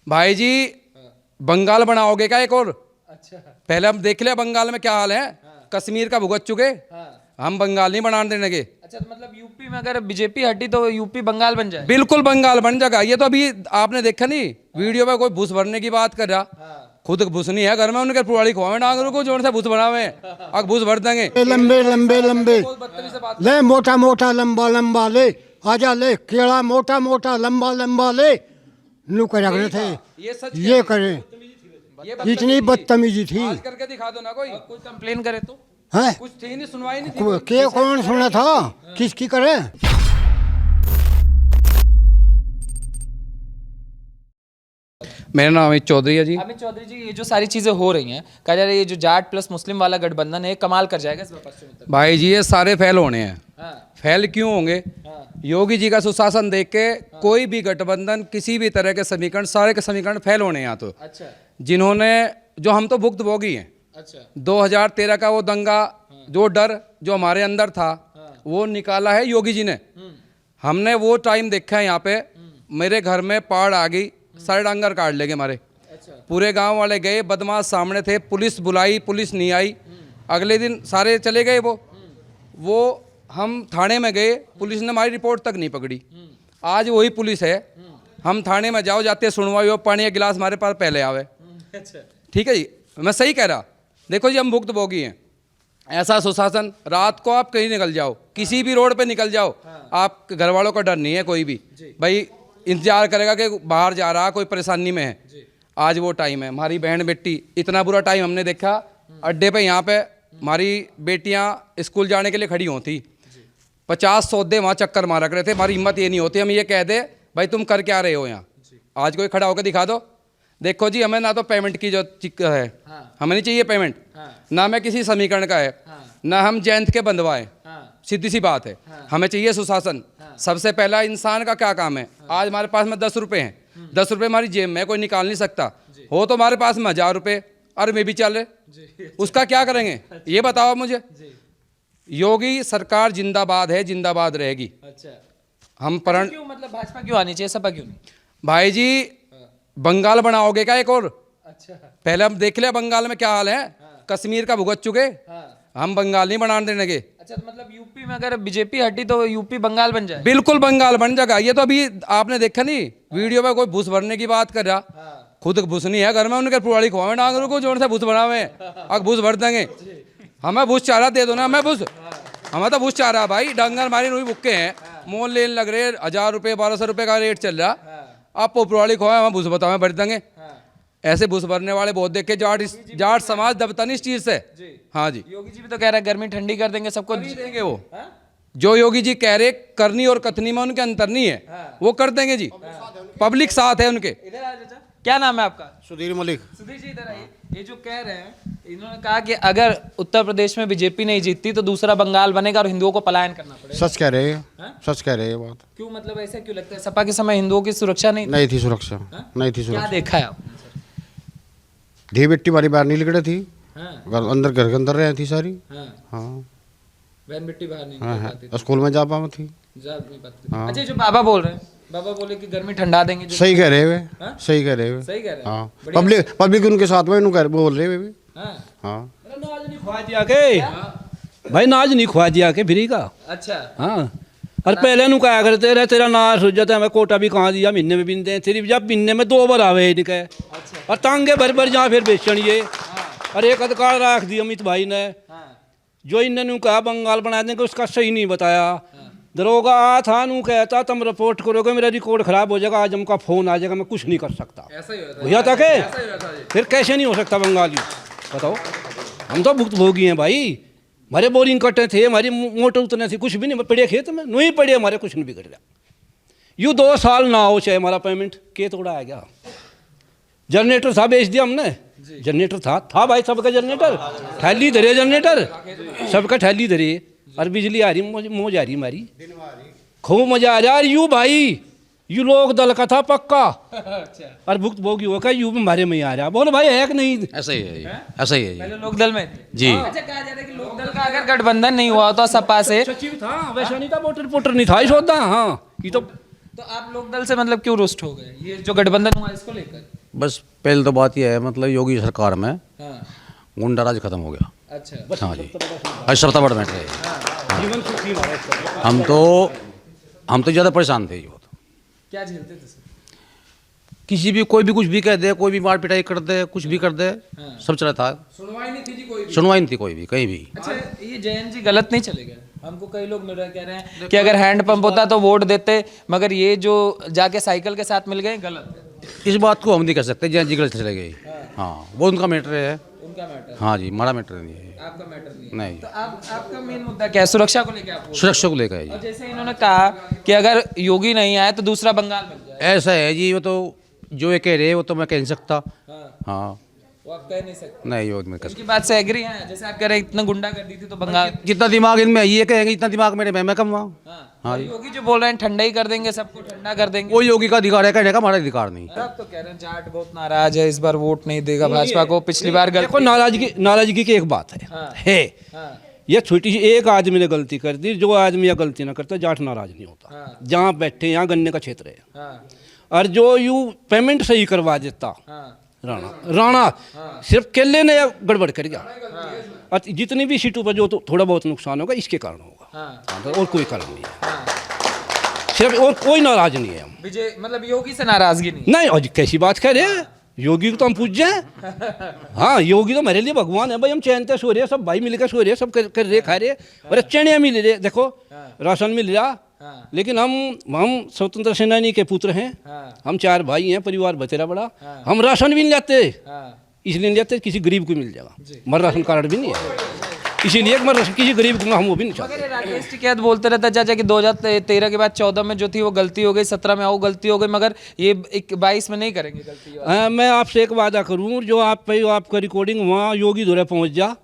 भाई जी बंगाल बनाओगे क्या एक और? अच्छा। पहले हम देख लिया बंगाल में क्या हाल है। कश्मीर का भुगत चुके, हम बंगाल नहीं बनाने देंगे। अच्छा, तो मतलब यूपी में अगर बीजेपी हटी तो यूपी बंगाल बन जाए? बिल्कुल बंगाल बन जाएगा। ये तो अभी आपने देखा नहीं वीडियो में कोई भूस भरने की बात कर रहा, खुद भूस नहीं है घर में, उनके पुरानी खुआ डांगरों को जोर से भूस बनावे अब भूस भर देंगे। लंबे लंबे लंबे बहुत बदतमीजी से बात। ले, मोटा मोटा लंबा लंबा ले, आजा ले, केड़ा मोटा मोटा लंबा लंबा ले, नू कर रहे थे ये सच ये करे। इतनी बदतमीजी थी। आज करके दिखा दो ना कोई कंप्लेन करे तो है कुछ थी नहीं, सुनवाई नहीं थी। के कौन सुना था, किसकी करे? मेरा नाम अमित चौधरी है जी। अमित चौधरी जी, ये जो सारी चीजें हो रही हैं, कहा जा रहा है ये जो जाट प्लस मुस्लिम वाला गठबंधन है कमाल कर जाएगा इस बार पश्चिम उत्तर। भाई जी ये सारे फेल होने हैं। हाँ, फेल क्यों होंगे? हाँ, योगी जी का सुशासन देख के कोई भी गठबंधन किसी भी तरह के समीकरण, सारे के समीकरण फेल होने हैं यहाँ तो। अच्छा जिन्होंने जो हम तो भुक्तभोगी हैं। अच्छा 2013 का वो दंगा, जो डर जो हमारे अंदर था वो निकाला है योगी जी ने। हमने वो टाइम देखा है यहाँ पे। मेरे घर में पाड़ आ गई, सारे डांगर काट लेंगे हमारे। अच्छा पूरे गांव वाले गए, बदमाश सामने थे, पुलिस बुलाई, पुलिस नहीं आई। अगले दिन सारे चले गए। वो हम थाने में गए, पुलिस ने हमारी रिपोर्ट तक नहीं पकड़ी। आज वही पुलिस है, हम थाने में जाओ, जाते सुनवाई हो, पानी का गिलास हमारे पास पहले आवे। अच्छा ठीक है जी, मैं सही कह रहा। देखो जी हम भुक्तभोगी हैं। ऐसा सुशासन, रात को आप कहीं निकल जाओ, किसी भी रोड पे निकल जाओ, आप घर वालों का डर नहीं है कोई भी। भाई इंतजार करेगा कि बाहर जा रहा, कोई परेशानी में है। आज वो टाइम है। हमारी बहन बेटी, इतना बुरा टाइम हमने देखा अड्डे पे। यहाँ पे हमारी बेटियाँ स्कूल जाने के लिए खड़ी होती, 50 सौदे वहाँ चक्कर मारा करे थे। हमारी हिम्मत ये नहीं होती हम ये कह दे भाई तुम कर क्या रहे हो यहाँ। आज कोई खड़ा होकर दिखा दो। देखो जी हमें ना तो पेमेंट की जो है, हमें नहीं चाहिए पेमेंट, ना मैं किसी समीकरण का है, ना हम जयंत के बंधवा है। सीधी सी बात है, हमें चाहिए सुशासन। सबसे पहला इंसान का क्या काम है? आज हमारे पास में 10 रुपये हैं, 10 रुपये हमारी जेब में, कोई निकाल नहीं सकता। हो तो हमारे पास में 1000 रुपये, अरे में भी चल रहे, उसका क्या करेंगे ये बताओ मुझे। योगी सरकार जिंदाबाद है, जिंदाबाद रहेगी। अच्छा, हम क्यों मतलब भाजपा क्यों आनी चाहिए, सपा क्यों नहीं? भाई जी बंगाल बनाओगे क्या एक और? अच्छा पहले हम देख लिया बंगाल में क्या हाल है। कश्मीर का भुगत चुके, हम बंगाल नहीं बनाने देंगे। अच्छा, तो मतलब यूपी में अगर बीजेपी हटी तो यूपी बंगाल बन जाए? बिल्कुल बंगाल बन जाएगा। ये तो अभी आपने देखा नहीं वीडियो में कोई भूस भरने की बात कर रहा, खुद भूस नहीं है घर में, उनके पुरानी खुआ डांगरों को जोर से भूस बनावे अब भूस भर देंगे। हमें भूस चारा दे दो ना, हमें भूस, हमें तो भूस चारा भाई। डांगर हमारी रुई बुक्के हैं, मोल लेने लग रहे, 1000 रुपये 1200 रुपये का रेट चल रहा। आप पुरानी खुआ हमें भूस बताओ, भर देंगे। ऐसे भूस भरने वाले बहुत देखे। जाट समाज दबता नहीं इस चीज से। हाँ जी, योगी जी भी तो कह रहे हैं गर्मी ठंडी कर देंगे सबको। देंगे वो जो योगी जी कह रहे, करनी और कथनी में उनके अंतर नहीं है, वो कर देंगे जी। पब्लिक साथ है उनके। इधर आ चाचा, क्या नाम है आपका? सुधीर मलिक। सुधीर जी इधर आइए। ये जो कह रहे हैं, इन्होंने कहा कि अगर उत्तर प्रदेश में बीजेपी नहीं जीतती तो दूसरा बंगाल बनेगा और हिंदुओं को पलायन करना पड़ेगा। सच कह रहे हैं, सच कह रहे हैं बात। क्यों, मतलब ऐसा क्यों लगता है? सपा के समय हिंदुओं की सुरक्षा नहीं थी सुरक्षा, नहीं थी क्या सुरक्षा। देखा है आपने? धी बेटी वाली बाहर नहीं निकले थी, हाँ, घर के अंदर रही थी सारी। हाँ, हाँ बहन बेटी बाहर नहीं हाँ निकल हाँ, पाती थी, स्कूल में जा पाती थी। जा नहीं पाती थी। अच्छा, जो बाबा बोल रहे हैं, बाबा बोले कि गर्मी ठंडा देंगे जो। सही कह रहे वे, हाँ? सही कह रहे वे। सही कह रहे हैं। हाँ, बढ़िया। पब्लिक उनके साथ में बोल रहे वे भी। हाँ, हाँ नाज नहीं खुआ दिया के भाई, नाज नहीं खुआ दिया के फ्री का। अच्छा, हाँ, और पहले नु कहा करते रहे तेरा नाश हो जाता है, मैं कोटा भी कहाँ दिया, महीने में बिनते हैं, तेरी जब महीने में 2 बार आवे इनके। और टांगे भर भर जहाँ फिर बेचन ये। और एक अधिकार रख दिया अमित भाई ने, जो इन्होंने कहा बंगाल बना देंगे, उसका सही नहीं बताया। दरोगा था नू कहता तुम रिपोर्ट करोगे, मेरा रिकॉर्ड खराब हो जाएगा, आज हमका फोन आ जाएगा, मैं कुछ नहीं कर सकता। ऐसा ही होता भैया तक फिर कैसे नहीं हो सकता बंगाली, बताओ। हम तो भुक्तभोगी हैं भाई। हमारे बोरिंग कटे थे, हमारी मोटर उतने थे, कुछ भी नहीं पड़े खेत में, नहीं पड़े हमारे, कुछ नहीं बिगड़ गया। यूँ 2 साल ना हो चाहे हमारा पेमेंट के तोड़ा आ गया। जनरेटर था, बेच दिया हमने। जनरेटर था भाई सबका जनरेटर, थैली धरे जनरेटर, सबका थैली धरे। और बिजली आ रही, मौज आ रही हमारी, खूब मजा आ रहा है। यू भाई यू लोग दल का था पक्का, और भुक्तभोगी होगा यू भी हमारे में ही आ रहा। बोलो भाई है कि नहीं? ऐसा ही है, ऐसा ही है पहले लोकदल में थे जी। अच्छा, कहा जा रहा है कि लोकदल का अगर गठबंधन नहीं हुआ तो सपा से सचिव था, वैसा नहीं था, वोटर नहीं था, इस होता। हाँ, ये तो आप लोकदल से मतलब क्यों रुष्ट हो गए, ये जो गठबंधन हुआ इसको लेकर? बस पहले तो बात यह है, मतलब योगी सरकार में हाँ, गुंडा राज खत्म हो गया। अच्छा, हाँ जी, आज सबसे बड़ा मैटर है। जीवन सुखी हमारा इस तरह। हम तो ज़्यादा परेशान थे। ये क्या झेलते थे सर? किसी भी कोई भी कुछ भी कह दे, कोई भी मार पिटाई कर दे, कुछ भी कर दे, सब चला था। सुनवाई नहीं थी जी कोई भी। सुनवाई नहीं थी कोई भी कहीं भी। अच्छा, ये जयंत जी गलत नहीं चले गए? हमको कई लोग मिल रहे कह रहे हैं कि अगर हैंडपंप होता तो वोट देते, मगर ये जो जाके साइकिल के साथ मिल गए गलत है। इस बात को हम नहीं कर सकते जैन जी गलत चले गए। हाँ, वो उनका मैटर है। उनका मैटर, हाँ जी, हमारा मैटर नहीं है। आपका मैटर नहीं है। नहीं, तो आपका मेन मुद्दा क्या है? सुरक्षा को लेकर आप सुरक्षा को लेकर है और जी। जैसे इन्होंने कहा कि अगर योगी नहीं आए तो दूसरा बंगाल मिल जाए। ऐसा है जी, वो तो जो ये कह रहे हैं वो तो मैं कह नहीं सकता। हाँ, हाँ, वो आप कह नहीं सकते। नहीं, वो मैं कह उनकी बात से एग्री हैं, जैसे आप कह रहे हैं इतना गुंडा कर दी थी तो बंगाल। जितना दिमाग इनमें ये कहेंगे, इतना दिमाग मेरे में मैं कम हूँ। हाँ, हाँ और योगी जो बोल रहे हैं ठंडा ही कर देंगे, सबको ठंडा कर देंगे। वो योगी का अधिकार है कहने का, हमारा अधिकार नहीं। आप तो कह रहे हैं जाट बहुत नाराज है, इस बार वोट नहीं देगा भाजपा को, पिछली बार गलती। देखो, नाराजगी की एक बात है। हाँ, ये छोटी सी एक आदमी ने गलती कर दी, जो आदमी या गलती ना करता जाट नाराज नहीं होता। हाँ। जहाँ बैठे यहाँ गन्ने का क्षेत्र है, हाँ, और जो यू पेमेंट सही करवा देता हाँ, राणा सिर्फ केले ने गड़बड़ कर गया। और जितनी भी सीटों पर जो तो थोड़ा बहुत नुकसान होगा इसके कारण होगा। हाँ, और कोई कारण नहीं है। सिर्फ और कोई नाराज नहीं है हम। विजय मतलब योगी से नाराजगी नहीं। नहीं, और कैसी बात कह रहे हैं? योगी को तो हम पूज हैं। हाँ, योगी तो मेरे लिए भगवान है भाई। हम चैन से सो रहे हैं, सब भाई मिलकर सो रहे हैं, सब कर रहे खा रहे। और चने मिल रहे, देखो राशन मिल रहा। लेकिन हम स्वतंत्र सेनानी के पुत्र हैं। हम 4 भाई हैं, परिवार बतेरा बड़ा। हम राशन भी नहीं लाते, इसलिए नहीं लाते किसी गरीब को मिल जाएगा। मर राशन कार्ड भी नहीं है, इसीलिए किसी गरीब को हम वो भी नहीं चाहते। मगर ये राकेश टिकैत बोलते रहता है चाचा कि 2013 के बाद 14 में जो थी वो गलती हो गई, 17 में वो गलती हो गई, मगर ये 22 में नहीं करेंगे गलती। मैं आपसे एक वादा करूं, जो आपका रिकॉर्डिंग वहाँ योगी धोरे पहुंच जा,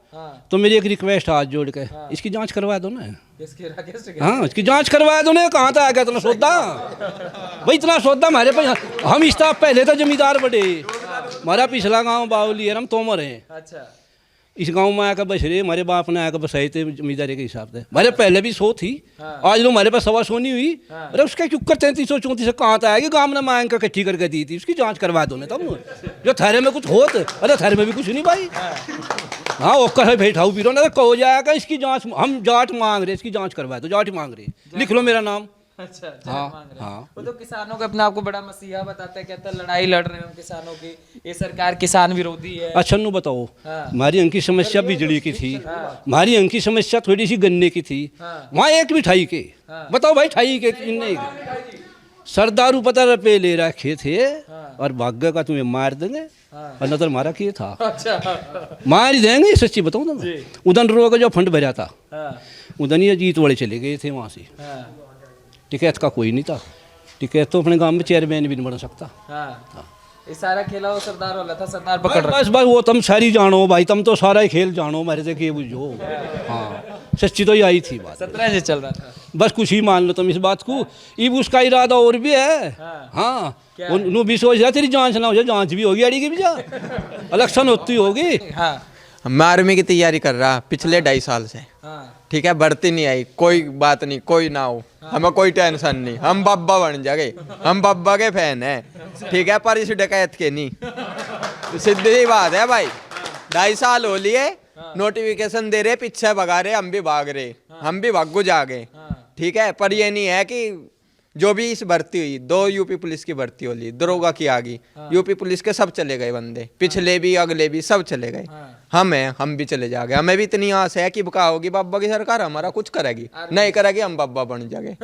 तो मेरी एक रिक्वेस्ट हाथ जोड़ के, इसकी जांच करवा दो ना। राकेश टिकैत हाँ, इसकी जांच करवा दो ना। कहाँ तक आ गया इतना सौदा? भाई इतना सौदा हमारे पास। हम स्टाफ पहले तो जमींदार बड़े, हमारा पिछला गाँव बावली है, हम तोमर हैं। अच्छा, इस गांव में आकर बस रहे, हमारे बाप ने आकर बसाए थे जमींदारी के हिसाब से। हमारे पहले भी 100 थी, आज लोग हमारे पास 125 नहीं हुई। अरे उसका क्यों करते हैं 334 कहाँ तक आएगी? गाँव ने मांग कर इकट्ठी करके दी थी, उसकी जांच करवा दो ना तब। जो थारे में कुछ होत, अरे थारे में भी कुछ नहीं भाई। हाँ, वो कहे बैठाऊ पीरो ना तो हो जाएगा इसकी जांच। हम जाट मांग रहे, इसकी जांच करवा दो। जाट मांग रहे, लिख लो मेरा नाम। अच्छा, हाँ, मांग रहे हैं। हाँ। वो तो किसानों को अपने आप को बड़ा मसीहा बताता है, कहता है लड़ाई लड़ रहे हैं हम किसानों की, ये सरकार किसान विरोधी है। अच्छा नु बताओ, हाँ। हमारी अंकी समस्या बिजली की थी, हमारी अंकी समस्या थोड़ी सी गन्ने की थी। वहाँ एक भी ठाई के, बताओ भाई, ठाई के नहीं। सरदारू पता रुपये ले रखे थे, और भाग्य का तुम्हें मार देंगे, और नजर मारा किए था। अच्छा, मार ही देंगे, सच्ची बताऊँ ना मैं। उदन रो का जो फंड भरा था, हाँ, उदन ये जीत वाले चले गए थे वहाँ से। हाँ, टिकैत का कोई नहीं था। टिकैत तो अपने गांव में चेयरमैन भी नहीं बन सकता। हाँ। ये सारा खेला वो सरदार वाला था, सरदार पकड़ रखा। बस वो तुम सारी जानो भाई, तुम तो सारा ही खेल जानो मेरे से के बुझो। हाँ, सच्ची तो ही आई थी बात। 17 से चल रहा था। बस कुछ ही मान लो तुम इस बात को। इब उसका इरादा और भी है। हाँ, उन्होंने भी सोच रहा तेरी जांच ना हो जाए, जांच भी होगी अड़ी की भी जा, इलेक्शन होती होगी। हाँ, मैं आर्मी की तैयारी कर रहा पिछले 2.5 साल से। हाँ, ठीक है, भर्ती नहीं आई, कोई बात नहीं, कोई ना हो, हमें कोई टेंशन नहीं, हम बब्बा बन जाएंगे, हम बब्बा के फैन हैं। ठीक है, पर इस डकैत के नहीं। सीधी बात है भाई, 2.5 साल हो लिए, नोटिफिकेशन दे रहे, पीछे भगा रहे, हम भी भाग रहे, हम भी भागो जागे। ठीक है, पर ये नहीं है कि जो भी इस भर्ती हुई, 2 यूपी पुलिस की भर्ती होली, दरोगा की आ गई, यूपी पुलिस के सब चले गए बंदे, पिछले भी अगले भी सब चले गए। हम हैं, हम भी चले जाएंगे। हमें भी इतनी आस है कि बका होगी बाबा की सरकार, हमारा कुछ करेगी नहीं करेगी, हम बाबा बन जाएंगे।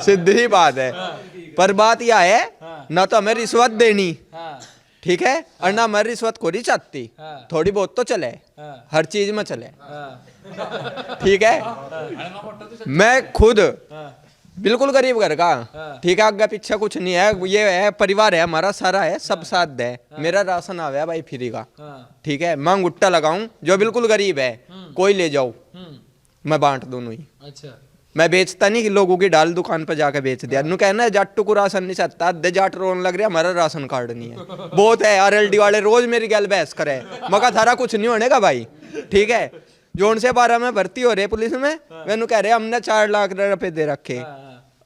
सीधी बात है। पर बात यह है, ना तो हमें रिश्वत देनी, ठीक है, और ना हमें रिश्वत को नहीं चाहती। थोड़ी बहुत तो चले, हर चीज में चले। ठीक है, मैं खुद बिल्कुल गरीब घर का, ठीक है, आगे पीछे कुछ नहीं है, ये है परिवार है हमारा, सारा है, सब साथ है। मेरा राशन आ गया भाई फ्री का। ठीक है, मैं अंगूठा लगाऊं, जो बिल्कुल गरीब है कोई ले जाओ, मैं बांट दोनों ही। अच्छा, मैं बेचता नहीं कि लोगों की डाल दुकान पर जाकर बेच दिया। नु कहना है जाटू को राशन नहीं चाहता, आधे जाट रोन लग रहा है, हमारा राशन कार्ड नहीं है। बहुत है, RLD वाले रोज मेरी गैल बहस करे, मगर थारा कुछ नहीं होने का भाई। ठीक है, जोन से 12 में भर्ती हो रहे पुलिस में, मैंने कह रहे हमने 4 लाख रुपए दे रखे,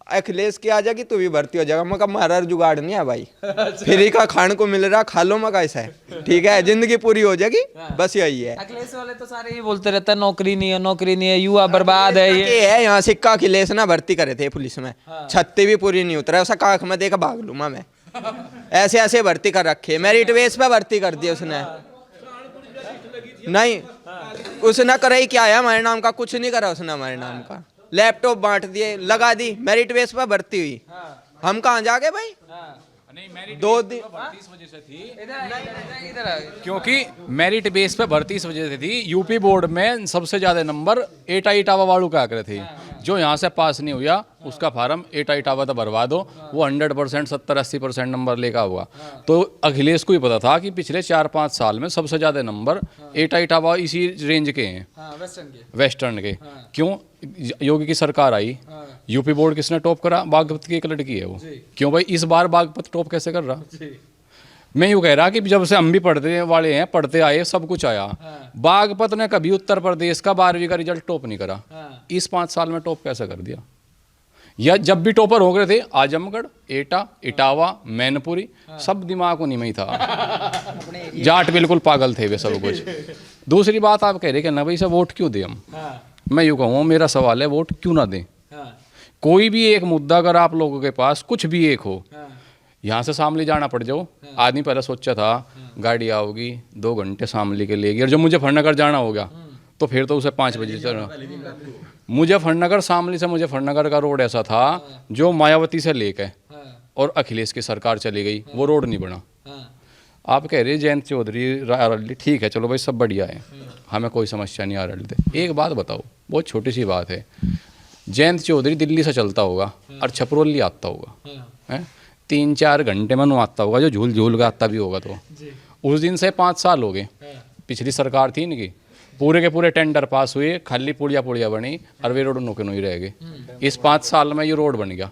अखिलेश की आ जाएगी तू भी भर्ती हो जाएगा। मैं कहा हमारा जुगाड़ नहीं है भाई, फ्री का खाने को मिल रहा, खा लो। मैं कैसा है, ठीक है, जिंदगी पूरी हो जाएगी, बस यही है। अखिलेश वाले तो सारे ही बोलते रहते हैं नौकरी नहीं है, नौकरी नहीं है, युवा बर्बाद है ये। है यहाँ सिक्का अखिलेश ना भर्ती करे थे पुलिस में, छत्ती भी पूरी नहीं उतरा, उसका काख में देखा भाग लूंगा मैं। ऐसे ऐसे भर्ती कर रखे, मेरिट बेस पे भर्ती कर दी उसने। नहीं उसने करा ही क्या है हमारे नाम का, कुछ नहीं करा उसने हमारे नाम का। लैपटॉप बांट दिए, लगा दी, मेरिट बेस पे भर्ती हुई। हम कहाँ जाके भाई, 2 दिन क्योंकि मेरिट बेस पे भर्ती इस वजह से थी, यूपी बोर्ड में सबसे ज्यादा नंबर एटा इटावा वालों का आकर थे। जो यहाँ से पास नहीं हुआ उसका फार्म एटा इटावा तो भरवा दो, वो 100% 70-80% नंबर लेकर हुआ। तो अखिलेश को ही पता था कि पिछले 4-5 साल में सबसे ज्यादा नंबर एटा इटावा इसी रेंज के हैं, वेस्टर्न के। क्यों, योगी की सरकार आई, यूपी बोर्ड किसने टॉप करा, बागपत की एक लड़की है वो। क्यों भाई, इस बार बागपत टॉप कैसे कर रहा? मैं यूँ कह रहा कि जब से हम भी पढ़ते वाले हैं, पढ़ते आए, सब कुछ आया, बागपत ने कभी उत्तर प्रदेश का 12वीं का रिजल्ट टॉप नहीं करा। इस 5 साल में टॉप कैसे कर दिया? या जब भी टॉपर हो गए थे आजमगढ़, एटा, इटावा, मैनपुरी, सब दिमाग उन्हीं में ही था। जाट बिल्कुल पागल थे वे सब कुछ। दूसरी बात आप कह रहे कि ना भाई सब वोट क्यों दें हम? मैं यूँ कहूँ, मेरा सवाल है, वोट क्यों ना दें? कोई भी एक मुद्दा अगर आप लोगों के पास कुछ भी एक हो, यहाँ से शामली जाना पड़ जाओ। आदमी पहले सोचा था गाड़ी आओगी 2 घंटे शामली के लिए, और जब मुजफ्फरनगर जाना होगा तो फिर तो उसे 5 बजे चलना। मुजफ्फरनगर, शामली से मुजफ्फरनगर का रोड ऐसा था जो मायावती से लेकर और अखिलेश की सरकार चली गई, वो रोड नहीं बना। आप कह रहे जयंत चौधरी आरएलडी, ठीक है, चलो भाई सब बढ़िया है, हमें कोई समस्या नहीं आरएलडी। एक बात बताओ, बहुत छोटी सी बात है, जयंत चौधरी दिल्ली से चलता होगा और छपरोली आता होगा, है 3-4 घंटे में आता होगा, जो झूल झूल का आता भी होगा। तो उस दिन से 5 साल हो गए, पिछली सरकार थी इनकी, पूरे के पूरे टेंडर पास हुए, खाली पुड़िया बनी और वे रोड नोके नहीं रह गए। इस 5 साल में ये रोड बन गया,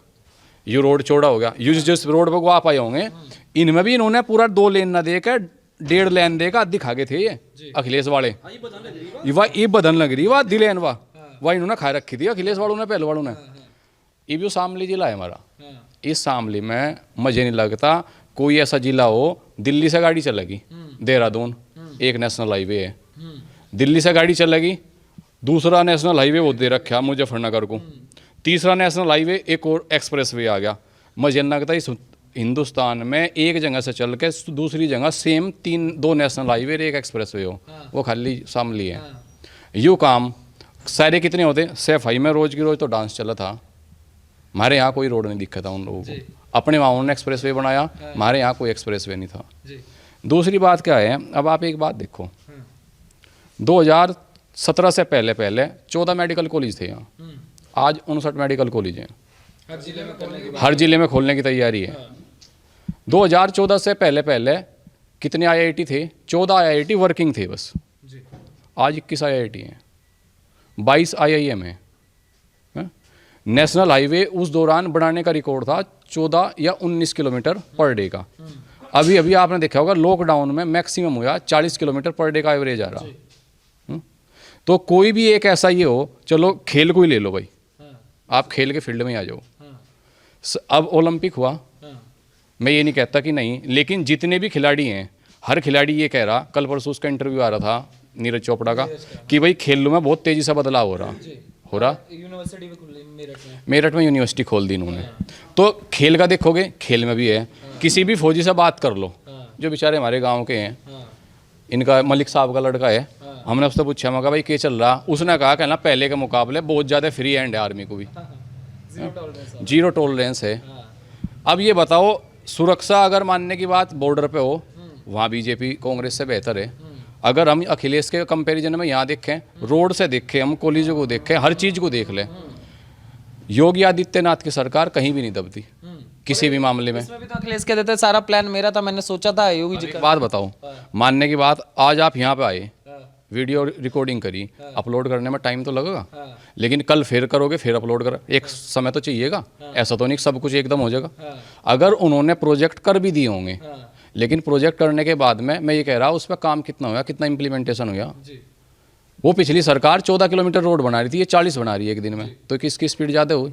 ये रोड चौड़ा हो गया। जिस रोड पर आप आए होंगे, इनमें भी इन्होंने पूरा 2 लेन ना देकर 1.5 लेन देकर दिखा गए थे ये अखिलेश वाले। वाह ये बदन लग रही, वाह दिलेन वाह इन्होंने खा रखी थी अखिलेश वालों ने, पहले वालों ने। ये भी शामली जिला है हमारा, इस शामली में मुझे नहीं लगता कोई ऐसा जिला हो, दिल्ली से गाड़ी चलेगी देहरादून, एक नेशनल हाईवे है, दिल्ली से गाड़ी चलेगी, दूसरा नेशनल हाईवे वो दे रखा मुजफ्फरनगर को, तीसरा नेशनल हाईवे एक और एक्सप्रेस वे आ गया। मुझे नहीं लगता इस हिंदुस्तान में एक जगह से चल के दूसरी जगह सेम 2 नेशनल हाईवे एक एक्सप्रेस वे हो, वो खाली शामली है। यूँ काम सारे कितने होते, सफाई में रोज की रोज तो डांस चला था, हमारे यहाँ कोई रोड नहीं दिखा था उन लोगों को। अपने वहाँ उन्होंने एक्सप्रेस वे बनाया, हमारे यहाँ कोई एक्सप्रेस वे नहीं था। दूसरी बात क्या है, अब आप एक बात देखो, 2017 से पहले 14 मेडिकल कॉलेज थे यहाँ, आज 59 मेडिकल कॉलेज हैं, हर जिले में खोलने की तैयारी है। 2014 से पहले कितने IIT थे? 14 IIT वर्किंग थे बस, आज 21 IIT हैं, 22 IIM है। नेशनल हाईवे उस दौरान बनाने का रिकॉर्ड था 14 या 19 किलोमीटर पर डे का। अभी आपने देखा होगा लॉकडाउन में मैक्सिमम हुआ 40 किलोमीटर पर डे का एवरेज आ रहा। तो कोई भी एक ऐसा ये हो, चलो खेल को ही ले लो भाई, आप खेल के फील्ड में आ जाओ। अब ओलंपिक हुआ, मैं ये नहीं कहता कि नहीं, लेकिन जितने भी खिलाड़ी हैं, हर खिलाड़ी ये कह रहा, कल परसों उसका इंटरव्यू आ रहा था नीरज चोपड़ा का, कि भाई खेलों में बहुत तेजी से बदलाव हो रहा। यूनिवर्सिटी भी खुली मेरठ में यूनिवर्सिटी खोल दी इन्होंने। तो खेल का देखोगे, खेल में भी है, किसी भी फौजी से बात कर लो, जो बेचारे हमारे गांव के हैं, इनका मलिक साहब का लड़का है, हमने उससे पूछा, मैं कहा भाई क्या चल रहा, उसने कहा कहना पहले के मुकाबले बहुत ज़्यादा फ्री हैंड है आर्मी को भी, 0 टॉलरेंस है। अब ये बताओ, सुरक्षा अगर मानने की बात बॉर्डर पे हो, वहाँ बीजेपी कांग्रेस से बेहतर है। अगर हम अखिलेश के कंपैरिजन में यहाँ देखें, रोड से देखें, हम कॉलेजों को देखें, हर चीज़ को देख लें, योगी आदित्यनाथ की सरकार कहीं भी नहीं दबती किसी भी मामले में। इसमें भी तो अखिलेश कहते थे सारा प्लान मेरा था, मैंने सोचा था योगी जी का। बात बताओ, मानने की बात, आज आप यहाँ पे आए, वीडियो रिकॉर्डिंग करी, अपलोड करने में टाइम तो लगेगा, लेकिन कल फिर करोगे, फिर अपलोड कर, एक समय तो चाहिएगा। ऐसा तो नहीं सब कुछ एकदम हो जाएगा। अगर उन्होंने प्रोजेक्ट कर भी दिए होंगे, लेकिन प्रोजेक्ट करने के बाद में मैं ये कह रहा हूँ उस पर काम कितना हुआ, कितना इम्प्लीमेंटेशन हुआ। वो पिछली सरकार 14 किलोमीटर रोड बना रही थी, ये 40 बना रही है एक दिन में, तो किसकी स्पीड ज़्यादा हुई?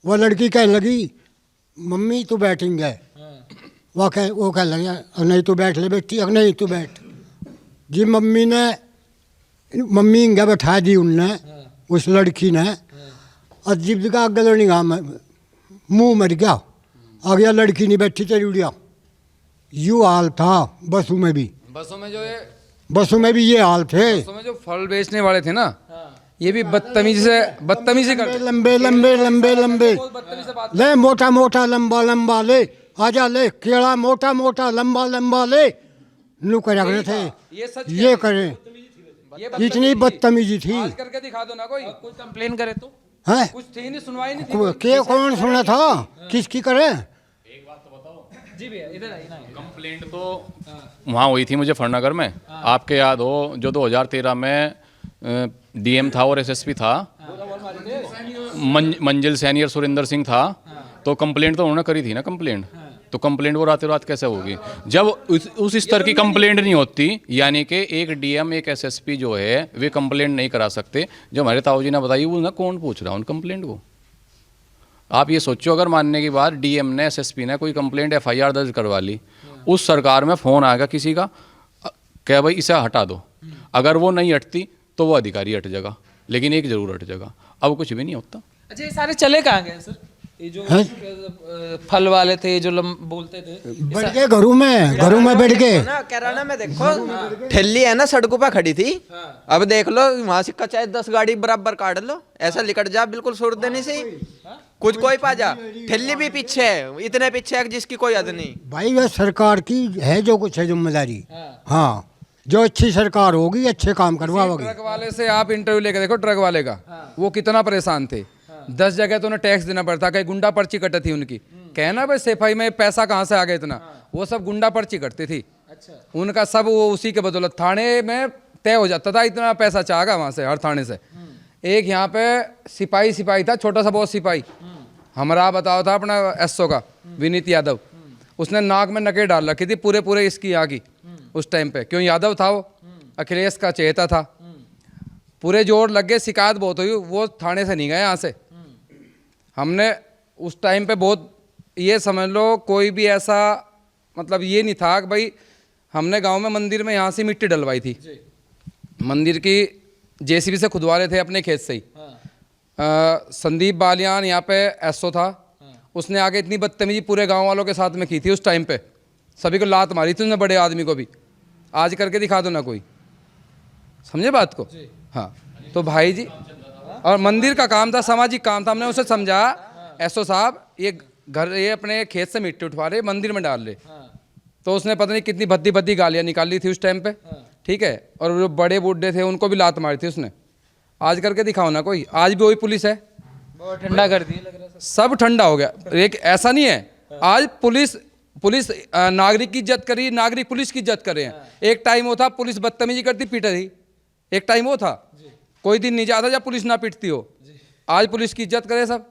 वो लड़की कहने लगी मम्मी तू बैठेंगे, वो कह लगे नहीं तू बैठ ले बेटी, नहीं तू बैठ जी। मम्मी इंगे बैठा दी उनने, उस लड़की ने, अजीब का गले नहीं मुंह मर गया, आ गया लड़की नहीं बैठी तेरी उड़िया। यू हाल था बसों में भी, बसों में भी ये हाल थे। बसों में जो फल बेचने वाले थे ना, ये भी बदतमीजी कर लंबे लंबे लंबे लंबे ले, मोटा मोटा लंबा लंबा ले, आजा ले केड़ा मोटा मोटा लंबा लंबा ले, नू कर रहे थे ये करें, इतनी बदतमीजी थी। आज करके दिखा दो ना कोई कंप्लेन करे तो है कुछ थी नहीं, सुनवाई नहीं थी। के कौन सुना था, किसकी करे? जी भैया इधर आइए ना। कंप्लेंट तो वहाँ हुई थी मुजफ्फरनगर में, आपके याद हो जो 2013 में डीएम था और एसएसपी था, मंजिल सैनी और सुरेंद्र सिंह था, तो कंप्लेंट तो उन्होंने करी थी ना कंप्लेंट, तो कंप्लेंट वो रातों रात कैसे होगी जब उस स्तर की कंप्लेंट नहीं होती। यानी कि एक डीएम एक एसएसपी जो है वे कंप्लेंट नहीं करा सकते। जो हमारे ताऊ जी ने बताई वो ना कौन पूछ रहा है उन कंप्लेंट को। आप ये सोचो अगर मानने की बात डीएम ने एसएसपी ने कोई कंप्लेंट एफआईआर दर्ज करवा ली, उस सरकार में फ़ोन आएगा किसी का, क्या भाई इसे हटा दो, अगर वो नहीं हटती तो वो अधिकारी हट जाएगा, लेकिन एक जरूर हट जाएगा। अब कुछ भी नहीं होता। अच्छा ये सारे चले कहाँ गए सर? ये जो फल वाले थे जो बोलते थे बैठ गए घरों में बैठ गए ना कैराना में देखो ठेली है ना सड़कों पे खड़ी थी, अब देख लो वहां से चाहे 10 गाड़ी बराबर काट लो, ऐसा लिकट जा बिल्कुल छोड़ देने से कुछ कोई पा जा। ठेली भी पीछे है, इतने पीछे है जिसकी कोई हद नहीं। भाई वह सरकार की है जो कुछ है जिम्मेदारी। हाँ जो अच्छी सरकार होगी अच्छे काम करवाओगी। ट्रक वाले से आप इंटरव्यू लेकर देखो, ट्रक वाले का वो कितना परेशान थे। 10 जगह तो उन्हें टैक्स देना पड़ता, कहीं गुंडा पर्ची कटी थी उनकी, कहना भाई सफाई में पैसा कहाँ से आ गया इतना, वो सब गुंडा पर्ची कटती थी। अच्छा। उनका सब वो उसी के बदौलत थाने में तय हो जाता था, इतना पैसा चाहेगा वहाँ से हर थाने से। एक यहाँ पे सिपाही था, छोटा सा बहुत सिपाही, हमारा बताओ था अपना एसओ का विनीत यादव, उसने नाक में नकेल डाल रखी थी पूरे इसकी यहाँ की उस टाइम पे, क्यों यादव था वो, अखिलेश का चहेता था। पूरे जोर लग गए, शिकायत बहुत हुई, वो थाने से नहीं गए यहाँ से। हमने उस टाइम पे बहुत ये समझ लो कोई भी ऐसा मतलब ये नहीं था कि भाई, हमने गांव में मंदिर में यहाँ से मिट्टी डलवाई थी, मंदिर की जेसीबी से खुदवा रहे थे अपने खेत से ही। संदीप बालियान यहाँ पे एसओ था, उसने आगे इतनी बदतमीजी पूरे गांव वालों के साथ में की थी उस टाइम पे, सभी को लात मारी थी उसने, बड़े आदमी को भी। आज करके दिखा दो ना कोई, समझे बात को। हाँ तो भाई जी, और मंदिर का काम था, सामाजिक काम था, हमने उसे समझा एसओ साहब ये अपने खेत से मिट्टी उठवा रहे मंदिर में डाल रहे, तो उसने पता नहीं कितनी भद्दी गालियाँ निकाली थी उस टाइम पे, ठीक है। और जो बड़े बूढ़े थे उनको भी लात मारी थी उसने। आज करके दिखाओ ना कोई, आज भी वही पुलिस है, बहुत ठंडा कर दिया लग रहा है। सब ठंडा हो गया। एक ऐसा नहीं है आज पुलिस नागरिक की इज्जत करी, नागरिक पुलिस की इज्जत कर रहे हैं। एक टाइम वो था पुलिस बदतमीजी करती पीटे थी, एक टाइम वो था, कोई दिन नहीं जाता जब पुलिस ना पीटती हो। आज पुलिस की इज्जत करे सब।